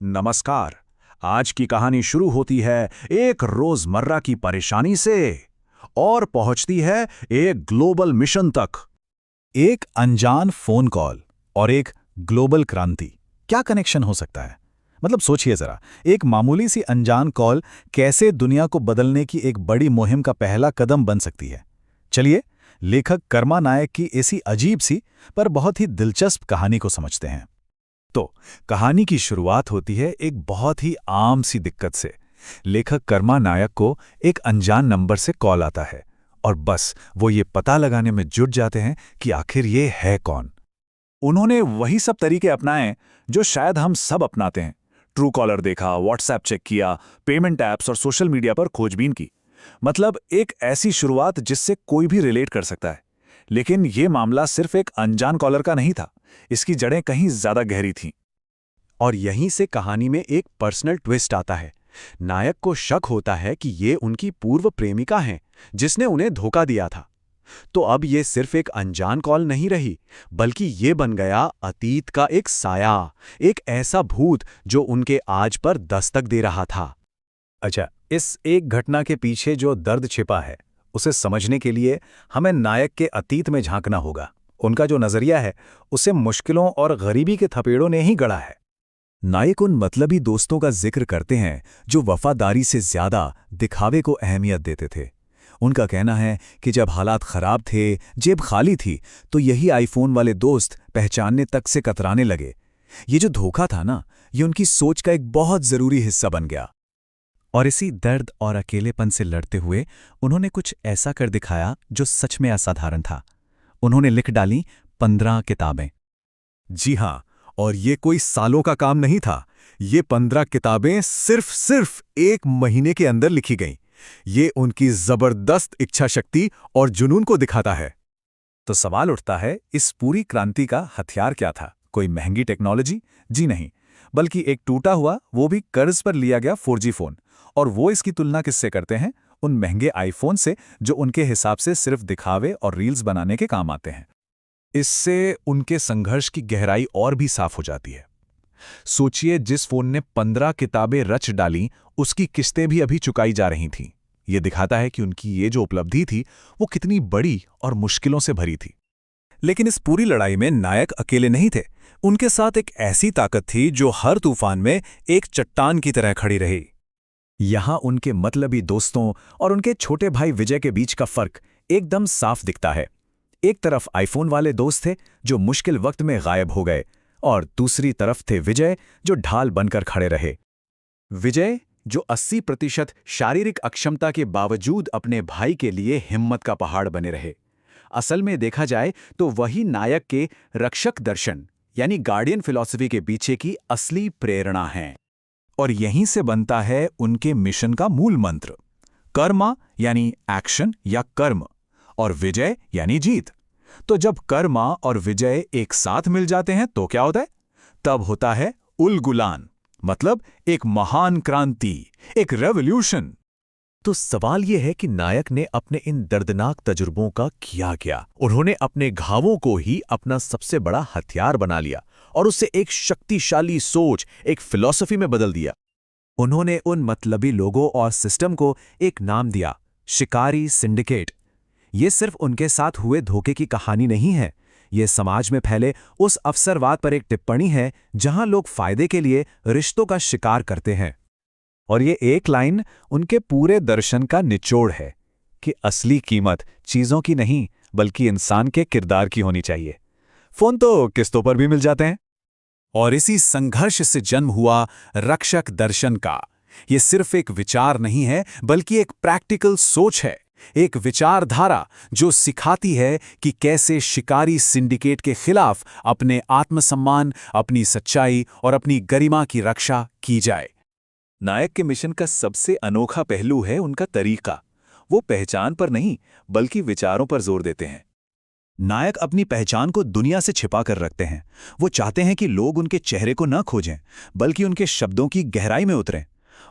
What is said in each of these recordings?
नमस्कार। आज की कहानी शुरू होती है एक रोजमर्रा की परेशानी से और पहुंचती है एक ग्लोबल मिशन तक। एक अनजान फोन कॉल और एक ग्लोबल क्रांति, क्या कनेक्शन हो सकता है? मतलब सोचिए जरा, एक मामूली सी अनजान कॉल कैसे दुनिया को बदलने की एक बड़ी मुहिम का पहला कदम बन सकती है। चलिए, लेखक कर्मा नायक की ऐसी अजीब सी पर बहुत ही दिलचस्प कहानी को समझते हैं। तो कहानी की शुरुआत होती है एक बहुत ही आम सी दिक्कत से। लेखक कर्मा नायक को एक अनजान नंबर से कॉल आता है और बस वो ये पता लगाने में जुट जाते हैं कि आखिर ये है कौन। उन्होंने वही सब तरीके अपनाए जो शायद हम सब अपनाते हैं। ट्रू कॉलर देखा, व्हाट्सएप चेक किया, पेमेंट ऐप्स और सोशल मीडिया पर खोजबीन की। मतलब एक ऐसी शुरुआत जिससे कोई भी रिलेट कर सकता है। लेकिन ये मामला सिर्फ एक अनजान कॉलर का नहीं था, इसकी जड़ें कहीं ज्यादा गहरी थीं। और यहीं से कहानी में एक पर्सनल ट्विस्ट आता है। नायक को शक होता है कि ये उनकी पूर्व प्रेमिका हैं, जिसने उन्हें धोखा दिया था। तो अब ये सिर्फ एक अनजान कॉल नहीं रही, बल्कि ये बन गया अतीत का एक साया, एक ऐसा भूत जो उनके आज पर दस्तक दे रहा था। अच्छा, इस एक घटना के पीछे जो दर्द छिपा है, उसे समझने के लिए हमें नायक के अतीत में झांकना होगा। उनका जो नजरिया है, उसे मुश्किलों और गरीबी के थपेड़ों ने ही गढ़ा है। नायक उन मतलबी दोस्तों का जिक्र करते हैं जो वफादारी से ज्यादा दिखावे को अहमियत देते थे। उनका कहना है कि जब हालात खराब थे, जेब खाली थी, तो यही आईफोन वाले दोस्त पहचानने तक से कतराने लगे। ये जो धोखा था ना, ये उनकी सोच का एक बहुत जरूरी हिस्सा बन गया। और इसी दर्द और अकेलेपन से लड़ते हुए उन्होंने कुछ ऐसा कर दिखाया जो सच में असाधारण था। उन्होंने लिख डाली 15 किताबें। जी हां, और ये कोई सालों का काम नहीं था। ये 15 किताबें सिर्फ एक महीने के अंदर लिखी गईं। ये उनकी जबरदस्त इच्छा शक्ति और जुनून को दिखाता है। तो सवाल उठता है, इस पूरी क्रांति का हथियार क्या था? कोई महंगी टेक्नोलॉजी? जी नहीं, बल्कि एक टूटा हुआ, वो भी कर्ज पर लिया गया 4G फोन। और वो इसकी तुलना किससे करते हैं? उन महंगे आईफोन से, जो उनके हिसाब से सिर्फ दिखावे और रील्स बनाने के काम आते हैं। इससे उनके संघर्ष की गहराई और भी साफ हो जाती है। सोचिए, जिस फोन ने 15 किताबें रच डाली, उसकी किस्तें भी अभी चुकाई जा रही थीं। यह दिखाता है कि उनकी ये जो उपलब्धि थी, वो कितनी बड़ी और मुश्किलों से भरी थी। लेकिन इस पूरी लड़ाई में नायक अकेले नहीं थे। उनके साथ एक ऐसी ताकत थी जो हर तूफान में एक चट्टान की तरह खड़ी रही। यहां उनके मतलबी दोस्तों और उनके छोटे भाई विजय के बीच का फर्क एकदम साफ दिखता है। एक तरफ आईफोन वाले दोस्त थे जो मुश्किल वक्त में गायब हो गए, और दूसरी तरफ थे विजय, जो ढाल बनकर खड़े रहे। विजय, जो 80% शारीरिक अक्षमता के बावजूद अपने भाई के लिए हिम्मत का पहाड़ बने रहे। असल में देखा जाए तो वही नायक के रक्षक दर्शन यानी गार्डियन फिलॉसफी के पीछे की असली प्रेरणा है। और यहीं से बनता है उनके मिशन का मूल मंत्र, कर्मा यानी एक्शन या कर्म, और विजय यानी जीत। तो जब कर्मा और विजय एक साथ मिल जाते हैं तो क्या होता है? तब होता है उलगुलान, मतलब एक महान क्रांति, एक रेवोल्यूशन। तो सवाल यह है कि नायक ने अपने इन दर्दनाक तजुर्बों का किया क्या? उन्होंने अपने घावों को ही अपना सबसे बड़ा हथियार बना लिया और उसे एक शक्तिशाली सोच, एक फिलॉसफी में बदल दिया। उन्होंने उन मतलबी लोगों और सिस्टम को एक नाम दिया, शिकारी सिंडिकेट। ये सिर्फ उनके साथ हुए धोखे की कहानी नहीं है, ये समाज में फैले उस अवसरवाद पर एक टिप्पणी है जहां लोग फायदे के लिए रिश्तों का शिकार करते हैं। और ये एक लाइन उनके पूरे दर्शन का निचोड़ है कि असली कीमत चीजों की नहीं, बल्कि इंसान के किरदार की होनी चाहिए। फोन तो किस्तों पर भी मिल जाते हैं। और इसी संघर्ष से जन्म हुआ रक्षक दर्शन का। ये सिर्फ एक विचार नहीं है, बल्कि एक प्रैक्टिकल सोच है, एक विचारधारा जो सिखाती है कि कैसे शिकारी सिंडिकेट के खिलाफ अपने आत्मसम्मान, अपनी सच्चाई और अपनी गरिमा की रक्षा की जाए। नायक के मिशन का सबसे अनोखा पहलू है उनका तरीका। वो पहचान पर नहीं, बल्कि विचारों पर जोर देते हैं। नायक अपनी पहचान को दुनिया से छिपा कर रखते हैं। वो चाहते हैं कि लोग उनके चेहरे को न खोजें, बल्कि उनके शब्दों की गहराई में उतरें।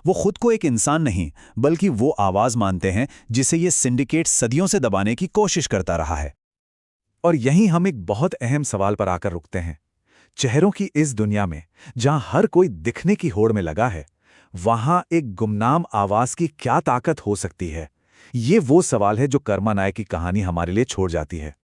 वो खुद को एक इंसान नहीं, बल्कि वो आवाज मानते हैं जिसे ये सिंडिकेट सदियों से दबाने की कोशिश करता रहा है। और यहीं हम एक बहुत अहम सवाल पर आकर रुकते हैं। चेहरों की इस दुनिया में, जहां हर कोई दिखने की होड़ में लगा है, वहां एक गुमनाम आवाज की क्या ताकत हो सकती है? ये वो सवाल है जो कर्मा नायक की कहानी हमारे लिए छोड़ जाती है।